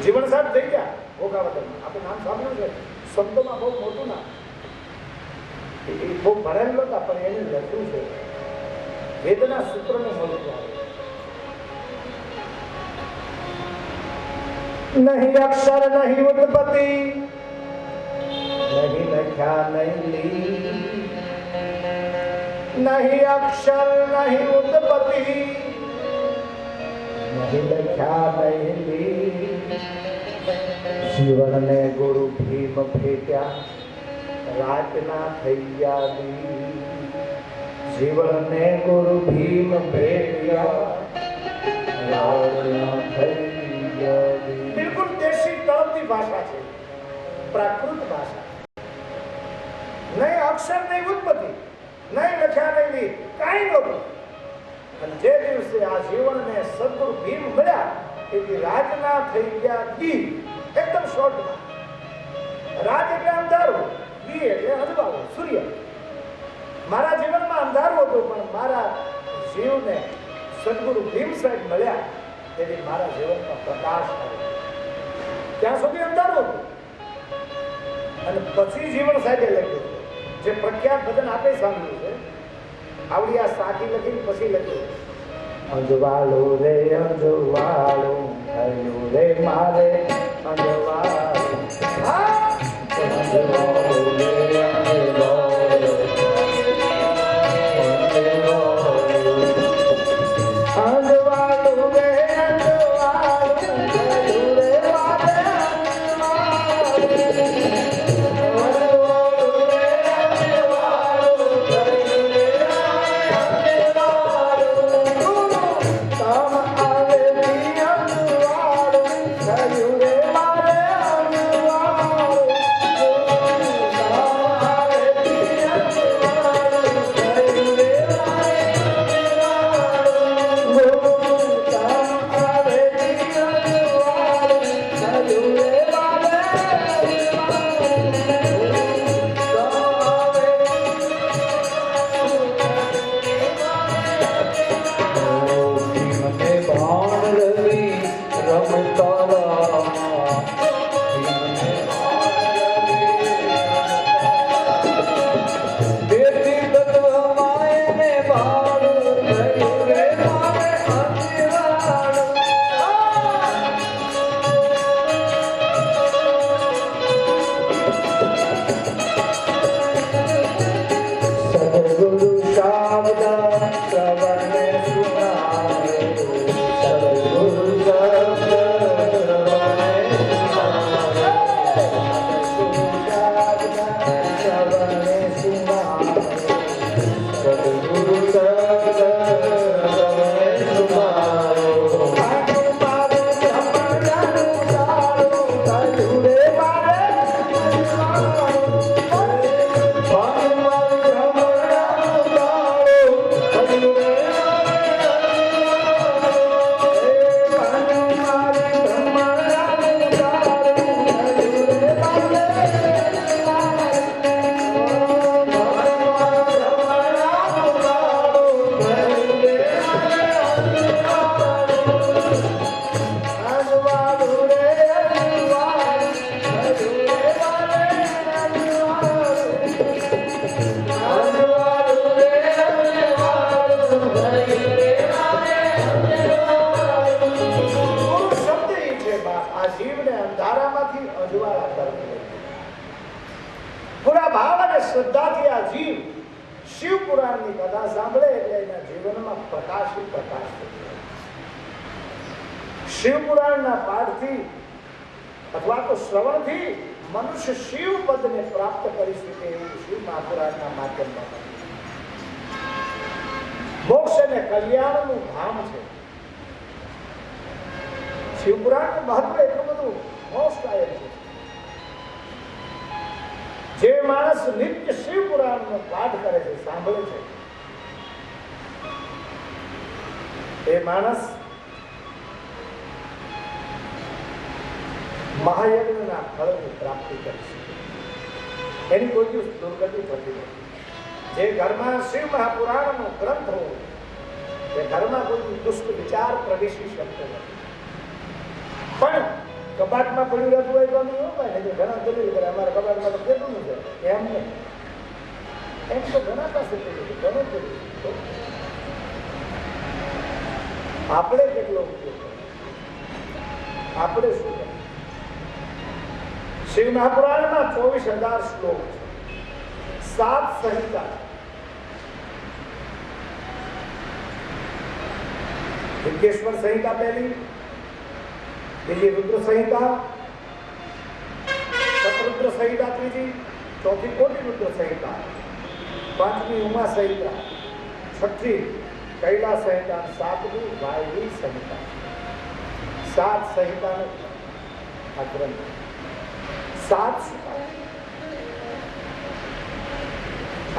જીવન સાહેબ થઈ ગયા ભોગાવતરમાં. આપણે નામ સાંભળ્યું છે, શબ્દોમાં બહુ મોટું નામ, એ બહુ ભણેલો હતા, પણ એને લખ્યું છે વેદના સૂત્રનું મહત્વ આવે. નહીં અક્ષર નહીં ઉત્પત્તિ, નહીં લખ્યા નહીં લી, નહીં અક્ષર નહીં ઉત્પત્તિ, નહીં લખ્યા નહીં લી. જીવનને ગુરુ ભીમ ફેંક્યા, રાતના થઈ ગયા દી. જીવનને ગુરુ ભીમ ફેંક્યા, રાતના થઈ ગયા દી. બિલકુલ દેશી તળપતી ભાષા છે, પ્રાકૃત ભાષા. નહીં અક્ષર નહીં ઉત્પત્તિ, નહીં લખ્યા નહીં લી, કાંઈ નહોતું. અને જે દિવસે આ જીવનને સદગુરુ ભીમ મળ્યા તેથી રાતના થઈ ગયા દી. એકદમ શોર્ટમાં, રાત એટલે અંધારું, દી એટલે અજવાળું, સૂર્ય. મારા જીવનમાં અંધારું હતું, પણ મારા જીવને સદગુરુ ભીમ સાહેબ મળ્યા તેથી મારા જીવનમાં પ્રકાશ આવ્યો. ત્યાં સુધી અંધારું હતું, અને પછી જીવન સાહેબે લખ્યું જે પ્રખ્યાત ભજન આપે સાંભળ્યું છે, આવડી આ સાખી લખીને પછી લખ્યું, અંજવાળો રે અંજવાળો થયું રે મારે અંજવાળો. અંજવાળો રે અંજવાળો, અંજવાળો રે અંજવાળો થયું રે મારે શ્રદ્ધાથી આ જીવ શિવ પુરાણની કથા સાંભળે એટલે એના જીવનમાં પ્રકાશ પ્રકાશ થઈ જાય. શિવ પુરાણના પાઠથી અથવા તો શ્રવણથી મનુષ્ય શિવ પદને પ્રાપ્ત કરી શકે એવું શિવ મહાપુરાણના માધ્યમમાં મોક્ષ અને કલ્યાણનું ધામ છે. શિવ પુરાણનું મહત્વ એટલું બધું મોક્ષ કાયમ છે. જે માણસ નિત્ય શિવ પુરાણનો પાઠ કરે છે, સાંભળે છે, એ માણસ મહાયજ્ઞના ફળની પ્રાપ્તિ કરી શકે. એની કોઈ દિવસ દુર્ગતિ થતી નથી. જે ઘરમાં શિવ મહાપુરાણનો ગ્રંથ હોય તે ઘરમાં કોઈ દુષ્ટ વિચાર પ્રવેશી શકતો નથી. પણ કબાટમાં પડ્યું રહેતું હોય તો નહીં હોય ને, ઘણા દલીલ કરે અમારા કબાટમાં તો કેટલું છે, એમ નહીં. એમ તો ઘણા પાસે પડ્યું, ઘણું પડ્યું. આપણે કેટલો ઉપયોગ કરીએ, આપણે શું કરીએ? શિવ મહાપુરાણમાં 24,000 શ્લોક છે, 7 સંહિતા. વિદ્યેશ્વર સંહિતા પહેલી, બીજી રુદ્ર સંહિતા, શતરુદ્ર સંહિતા ત્રીજી, ચોથી કોટી રુદ્ર સંહિતા, પાંચમી ઉમા સંહિતા, છઠ્ઠી કૈલાસ સંહિતા, સાતમી વાયવી સંહિતા. 7 સંહિતાનો આ ગ્રંથ. 7 સુતા.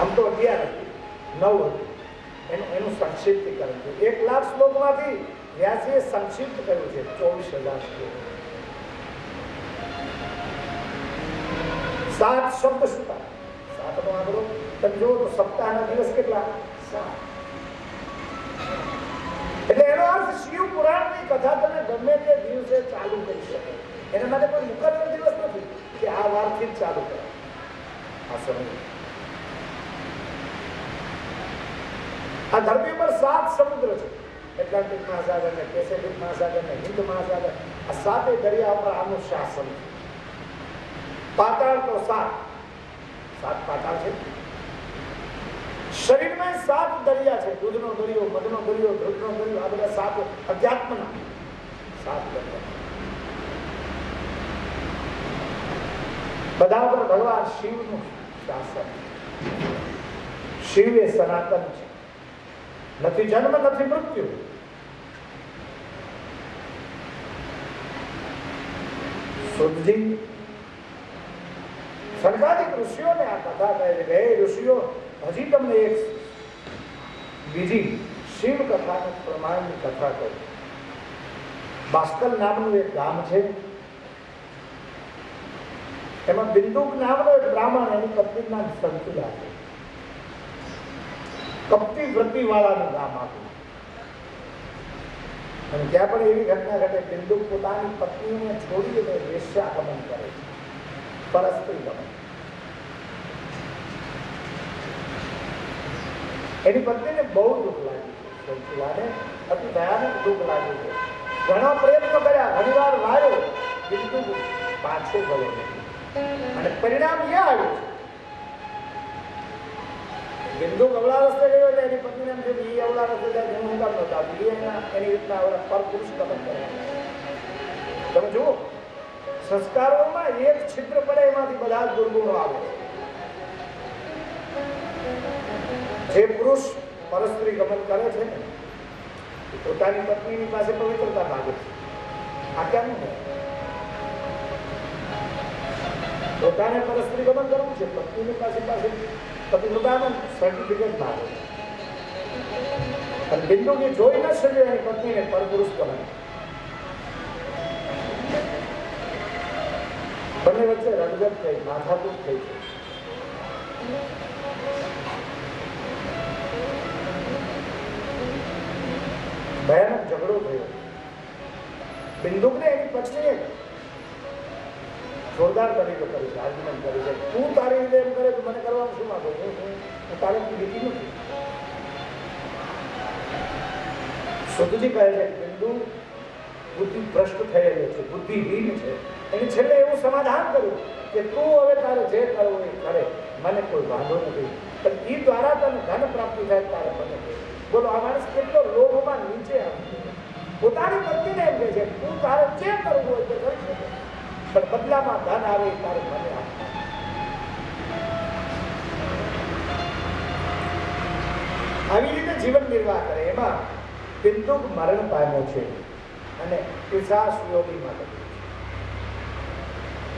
આમ તો 11 હતી, 9 હતી. એનું સંક્ષિપ્તીકરણ છે. 1,00,000 શ્લોકમાંથી વ્યાસીએ સંક્ષિપ્ત કર્યું છે 24,000 શ્લોક. 7 શબ્દ સુતા. 7નો આંકડો તમે જુઓ તો સપ્તાહના દિવસ કેટલા? 7. એટલે એનો અર્થ શિવ પુરાણની કથા તમે ગમે તે દિવસે ચાલુ કરી શકો. એના માટે કોઈ મુકદ્દર દિવસ નથી કે આ વારથી જ ચાલુ કરો. આ સમય આ ધરતી પર 7 સમુદ્ર છે. એટલાન્ટિક મહાસાગર ને પેસિફિક મહાસાગર ને હિન્દ મહાસાગર, આ 7 દરિયા પર આનું શાસન છે. પાતાળ તો 7 પાતાળ છે. શરીરમાં 7 દરિયા છે. દૂધનો દરિયો, મધનો દરિયો, ધ્રુવનો દરિયો, આ બધા 7 અધ્યાત્મના 7 દરિયા. બધા પર ભગવાન શિવનું શાસન. શિવ એ સનાતન છે, નથી જન્મ નથી મૃત્યુ. સુધજી સનકાદિક ઋષિઓને આ કથા કહે છે કે હે ઋષિઓ, હજી તમને એક બીજી શિવ કથાનું પ્રમાણની કથા કહું. બાસ્કલ નામનું એક ગામ છે. એમાં બિંદુક નામનો એક બ્રાહ્મણ, એની પત્નીનું નામ સંતુલા છે. કપટી વૃત્તિ વાળાનું ગામ આપ્યું. અને ત્યાં પણ એવી ઘટના ઘટે, બિંદુક પોતાની પત્નીને છોડીને વેશ્યાગમન કરે છે, પરસ્ત્રી ગમન. એની પત્નીને બહુ દુઃખ લાગ્યું છે. સંતુલાને અતિ ભયાનક દુઃખ લાગ્યું છે. ઘણા પ્રયત્નો કર્યા, ઘણી વાર લાવ્યો, બિંદુ પાછો ગયો નથી. અને પરિણામ એ આવ્યું છે, બિંદુ અવળા રસ્તે ગયો એટલે એની પત્નીને એમ છે કે એ અવળા રસ્તે જાય, હું કામ નહોતા, એની રીતના અવળા પર પુરુષ ગમન કર્યા. તમે જુઓ, સંસ્કારોમાં એક છિદ્ર પડે એમાંથી બધા જ દુર્ગુણો આવે. જે પુરુષ પરસ્ત્રી ગમન કરે છે ને, પોતાની પત્નીની પાસે પવિત્રતા માગે છે. આ કેમ છે? પોતાને પરસ્ત્રી ગમન કરવું છે, પત્નીની પાસે પતિવ્રતાનું સર્ટિફિકેટ માગે છે. અને બિંદુ એ જોઈ ન શક્યો એની પત્નીને પરપુરુષ ગમન. બંને વચ્ચે રણજટ થઈ, માથાકૂટ થઈ છે. ભયાનક ઝઘડો થયો. બિંદુકને એની પત્નીએ જોરદાર તરીકે કરી છે, આર્ગ્યુમેન્ટ કરી છે. તું તારી રીતે એમ કરે તો મને કરવાનું શું માંગો? હું તારે લીધી નથી. સુધજી કહે છે બિંદુ બુદ્ધિ ભ્રષ્ટ થયેલો છે, બુદ્ધિહીન છે. એની છેલ્લે એવું સમાધાન કર્યું કે તું હવે તારે જે કરવું એ કરે, મને કોઈ વાંધો નથી, પણ એ દ્વારા તને ધન પ્રાપ્તિ થાય તારે મને. બોલો, આ માણસ કેટલો લોભમાં નીચે આવ્યો. પોતાની પત્નીને એમ કહે છે તું તારે જે કરવું હોય તે કરી શકે, પણ બદલામાં ધન આવે એ તારે મને આપ. આવી રીતે જીવન નિર્વાહ કરે. એમાં બિંદુક મરણ પામ્યો છે અને પિશાચ યોગીમાં ગયો.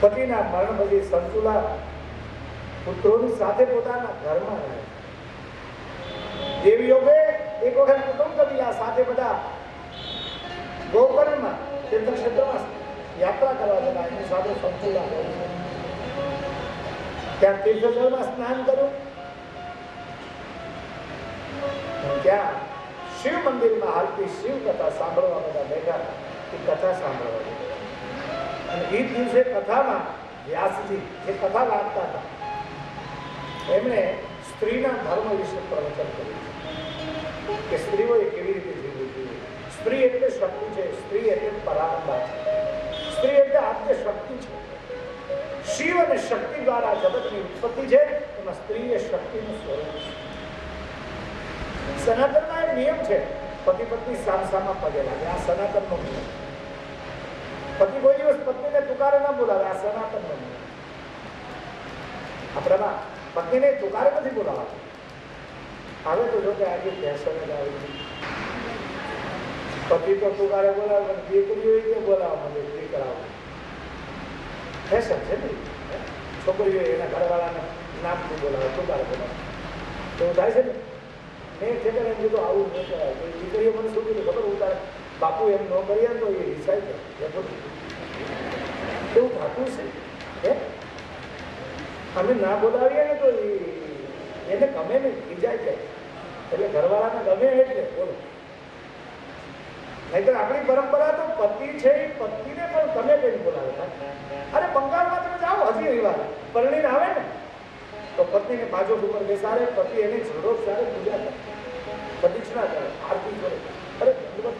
પતિના મરણ પછી સંતુલા પુત્રોની સાથે પોતાના ઘરમાં રહે. દેવીઓએ એક વખત કુટુંબ કબીલા સાથે બધા ગોકર્ણમાં તીર્થક્ષેત્રમાં યાત્રા કરવા જતા. એની સાથે સંતુલા ત્યાં તીર્થજળમાં સ્નાન કર્યું. ત્યાં શિવ મંદિરમાં હાલતી શિવ કથા સાંભળવા બધા બેઠા. એ કથા સાંભળવા અને એ દિવસે કથામાં વ્યાસજી જે કથા વાંચતા હતા એમણે સ્ત્રીના ધર્મ વિશે પ્રવચન કર્યું કે સ્ત્રીઓએ કેવી રીતે જીવવું જોઈએ. સ્ત્રી એટલે શક્તિ છે, સ્ત્રી એટલે પરાંબા છે, સ્ત્રી એટલે આદ્ય શક્તિ છે. શિવ અને શક્તિ દ્વારા જગતની ઉત્પત્તિ છે, એમાં સ્ત્રી એ શક્તિનું સ્વરૂપ છે. સનાતનમાં એક નિયમ છે, પતિ પત્ની સામસામા પગે લાગે. આ સનાતનનો નિયમ. પતિ કોઈ દિવસ પત્નીને તુકારે ના બોલાવે. આ સનાતનનો નિયમ. આપણામાં પત્નીને તુકારે નથી બોલાવવા. હવે તો જો કે આજે ફેશન જ આવી. પતિ તો તુકારે બોલાવે, દીકરીઓ કે બોલાવવા માંગે, દીકરાઓ ફેશન છે ને. છોકરીઓ એના ઘરવાળાને નામથી બોલાવે, તુકારે બોલાવે. એવું થાય છે ને. મેં ખેતર એમ કીધું આવું ન કરાય. દીકરીઓ મને શું કીધું ખબર? ઉતારે બાપુ એમ ન કરીએ તો એ રિસાય છે. એવું થતું છે. અમે ના બોલાવીએ ને તો એને ગમે ને ખીજાય છે. એટલે ઘરવાળાને ગમે એટલે બોલો. નહીતર આપણી પરંપરા તો પતિ છે એ પત્નીને પણ તમે કઈ બોલાવે. અરે બંગાળમાં તમે જાઓ, હજી એવી વાત પરણીને આવે ને તો પત્નીને બાજુ ઉપર બેસાડે, પતિ એને ઝડો સારે પૂજા કરે, પ્રદક્ષિણા કરે, આરતી કરે. અરે બોલો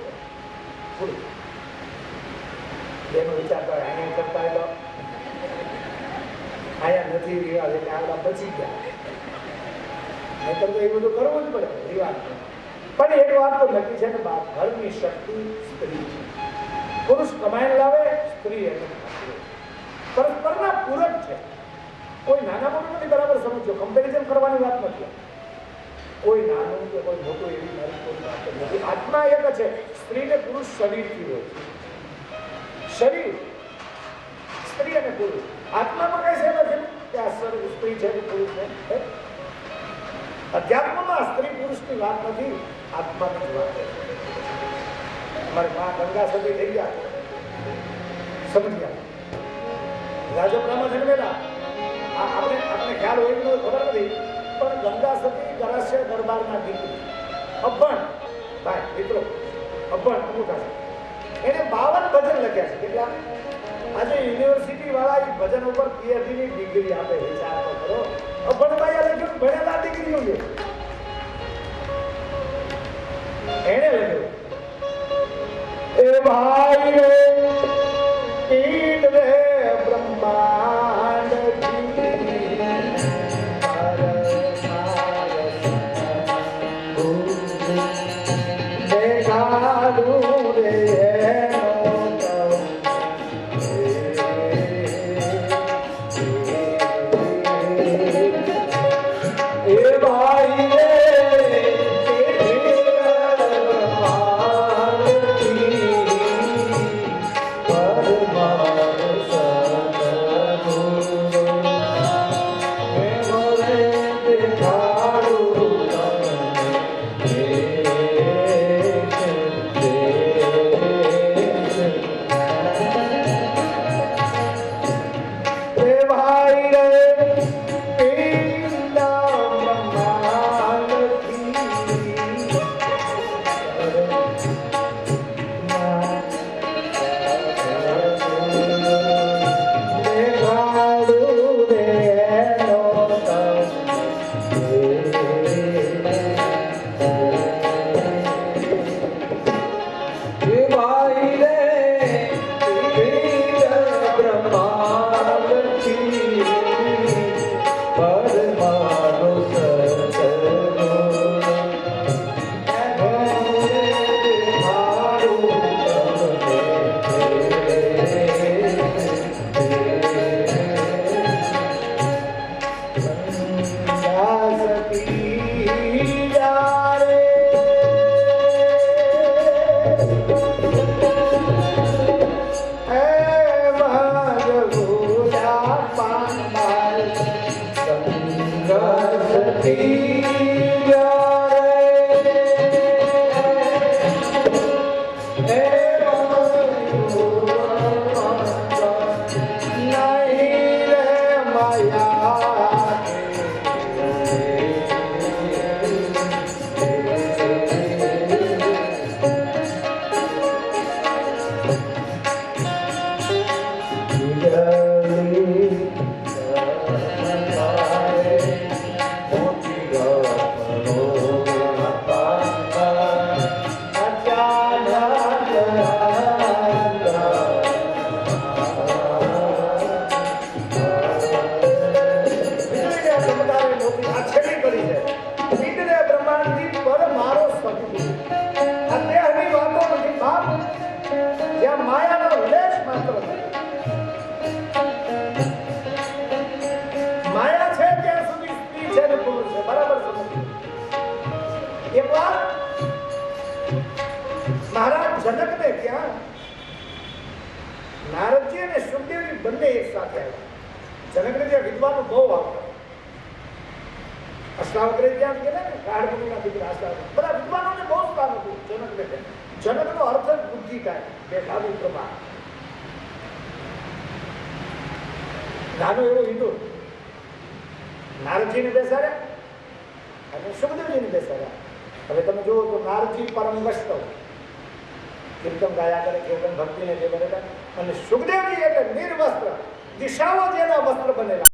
એનો વિચાર કરે. અહીંયા કરતા તો આયા નથી રિવાજ, એટલે આગળ બચી ગયા. નહીતર તો એ બધું કરવું જ પડે રિવાજ. પણ એક વાત તો નક્કી છે ને, ઘરની શક્તિ સ્ત્રી છે. પુરુષ કમાઈને લાવે, સ્ત્રી એને પરસ્પરના પૂરક છે. કોઈ નાના મોટું નથી, બરાબર સમજો. કમ્પેરિઝન કરવાની વાત નથી. કોઈ નાનું કે કોઈ મોટું એવી મારી કોઈ વાત નથી. આત્મા એક છે. સ્ત્રી ને પુરુષ શરીરથી હોય છે. શરીર સ્ત્રી અને પુરુષ. આત્મામાં કઈ છે નથી કે આ સ્ત્રી છે કે પુરુષ છે. અધ્યાત્મમાં સ્ત્રી પુરુષની વાત નથી, આત્માની જ વાત છે. અમારી મા ગંગા સતી થઈ ગયા, સમજ્યા. રાજપરામાં જન્મેલા. આપણે ખ્યાલ હોય કે ખબર નથી, પણ ગંગા સતી ગરાસ્ય દરબારના દીકરી, અભણ ભાઈ મિત્રો, અભણ અંગૂઠા. એને 52 ભજન લખ્યા છે. કેટલા? આજે યુનિવર્સિટી વાળા એ ભજન ઉપર PhD ની ડિગ્રી આપે. વિચાર તો કરો. અભણ ભાઈ લખ્યું, ભણેલા ડિગ્રીઓ છે. એને લખ્યું એ ભાઈ રે ઈડ રે બ્રહ્માંડ બંને એક સાથે આવ્યા. જનકને ત્યાં વિદ્વાનો બહુ આવતા. અષ્ટાવક્રે ત્યાં કે ને કાળમુનિના દીકરા અષ્ટાવક્ર બધા વિદ્વાનોને બહુ સ્થાન હતું જનકને. જનકનો અર્થ જ બુદ્ધિ કાય બે ભાવી પ્રમાણ. નાનું એવું હિન્દુ નારદજીને બેસાડ્યા અને સુખદેવજીને બેસાડ્યા. હવે તમે જુઓ તો નારદજી પરમ વૈષ્ણવ કીર્તન ગાયા કરે, કીર્તન ભક્તિને જે બનેલા, અને સુખદેવજી એટલે નિર્વસ્ત્ર, દિશાઓ જેના વસ્ત્ર બનેલા.